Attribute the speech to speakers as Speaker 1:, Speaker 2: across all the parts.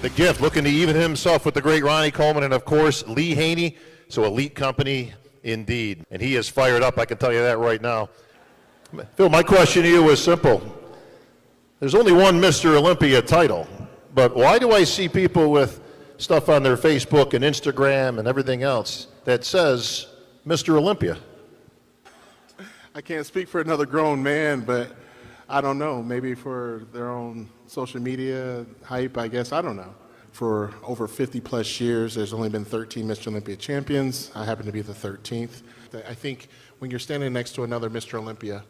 Speaker 1: The Gift looking to even himself with the great Ronnie Coleman and, of course, Lee Haney. So elite company indeed. And he is fired up, I can tell you that right now. Phil, my question to you is simple. There's only one Mr. Olympia title, but why do I see people with stuff on their Facebook and Instagram and everything else that says Mr. Olympia?
Speaker 2: I can't speak for another grown man, but I don't know. Maybe for their own social media hype, I guess. I don't know. For over 50 plus years, there's only been 13 Mr. Olympia champions. I happen to be the 13th. I think when you're standing next to another Mr. Olympia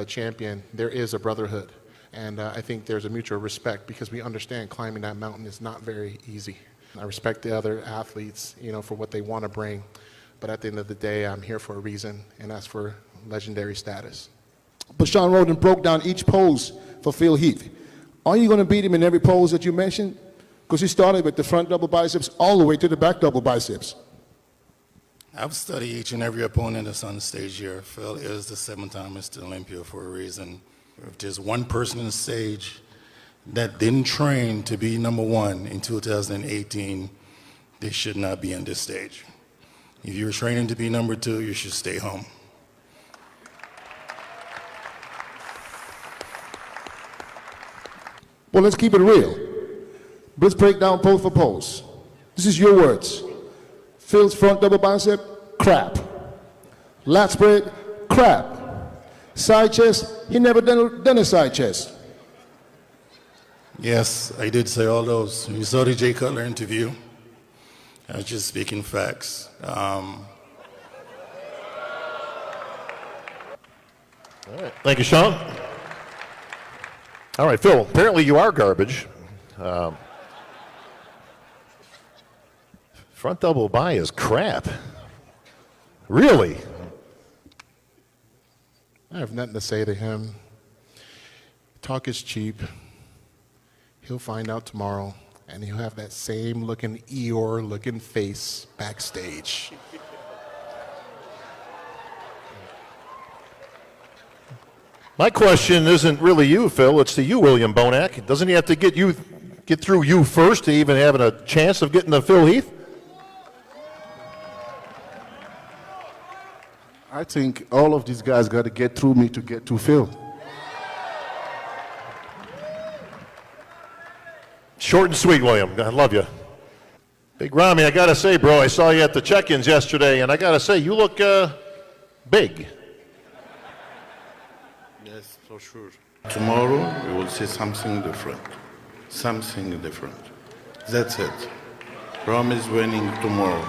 Speaker 2: champion, there is a brotherhood. And I think there's a mutual respect because we understand climbing that mountain is not very easy. I respect the other athletes, you know, for what they want to bring. But at the end of the day, I'm here for a reason, and that's for legendary status.
Speaker 3: But Shawn Rhoden broke down each pose for Phil Heath. Are you going to beat him in every pose that you mentioned? Because he started with the front double biceps all the way to the back double biceps.
Speaker 4: I've studied each and every opponent that's on the stage here. Phil is the 7-time Mr. Olympia for a reason. If there's one person on the stage that didn't train to be #1 in 2018, they should not be on this stage. If you're training to be #2, you should stay home.
Speaker 3: Well, let's keep it real. Let's break down pose for pose. This is your words. Phil's front double bicep, crap. Lat spread, crap. Side chest, he never done a side chest.
Speaker 4: Yes, I did say all those. You saw the Jay Cutler interview. I was just speaking facts.
Speaker 1: All right. Thank you, Shawn. All right, Phil, apparently you are garbage. Front double bi is crap. Really?
Speaker 2: I have nothing to say to him. Talk is cheap. He'll find out tomorrow, and he'll have that same looking Eeyore-looking face backstage.
Speaker 1: My question isn't really you, Phil. It's to you, William Bonac. Doesn't he have to get through you first to even having a chance of getting to Phil Heath?
Speaker 5: I think all of these guys got to get through me to get to Phil.
Speaker 1: Short and sweet, William. I love you. Big Rammy, I got to say, bro, I saw you at the check-ins yesterday, and I got to say, you look big.
Speaker 5: Yes, for sure. Tomorrow, we will see something different. Something different. That's it. Rome is winning tomorrow.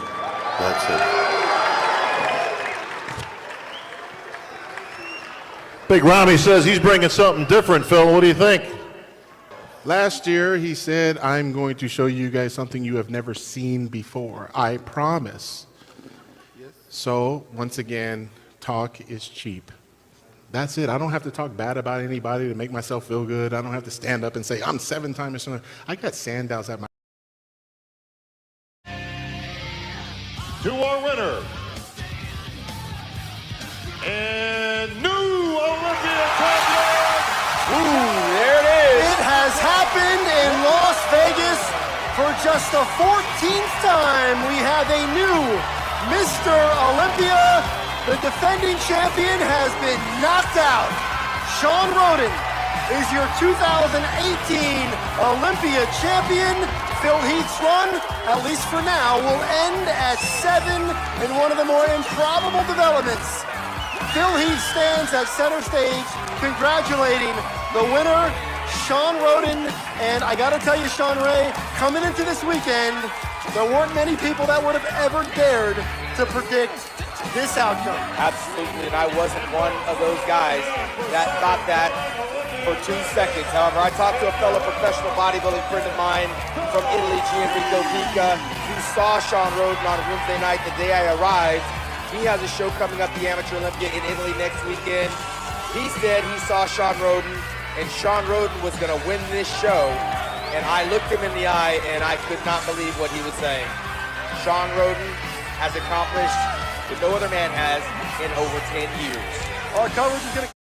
Speaker 5: That's it.
Speaker 1: Big Rammy says he's bringing something different, Phil. What do you think?
Speaker 2: Last year, he said, I'm going to show you guys something you have never seen before. I promise. Yes. So, once again, talk is cheap. That's it. I don't have to talk bad about anybody to make myself feel good. I don't have to stand up and say, I'm 7-time Mr. Olympia. I got Sandals at my...
Speaker 1: To our winner, and new Olympia champion.
Speaker 6: Ooh, there it is. It has happened in Las Vegas for just the 14th time. We have a new Mr. Olympia. The defending champion has been knocked out. Shawn Rhoden is your 2018 Olympia champion. Phil Heath's run, at least for now, will end at 7 in one of the more improbable developments. Phil Heath stands at center stage, congratulating the winner, Shawn Rhoden. And I gotta tell you, Shawn Ray, coming into this weekend, there weren't many people that would have ever dared to predict this outcome.
Speaker 7: Absolutely, and I wasn't one of those guys that thought that for 2 seconds. However, I talked to a fellow professional bodybuilding friend of mine from Italy, Gianrico Pica, who saw Shawn Rhoden on Wednesday night the day I arrived. He has a show coming up, the Amateur Olympia in Italy next weekend. He said he saw Shawn Rhoden, and Shawn Rhoden was going to win this show. And I looked him in the eye, and I could not believe what he was saying. Shawn Rhoden has accomplished what no other man has in over 10 years.
Speaker 6: Our coverage is going to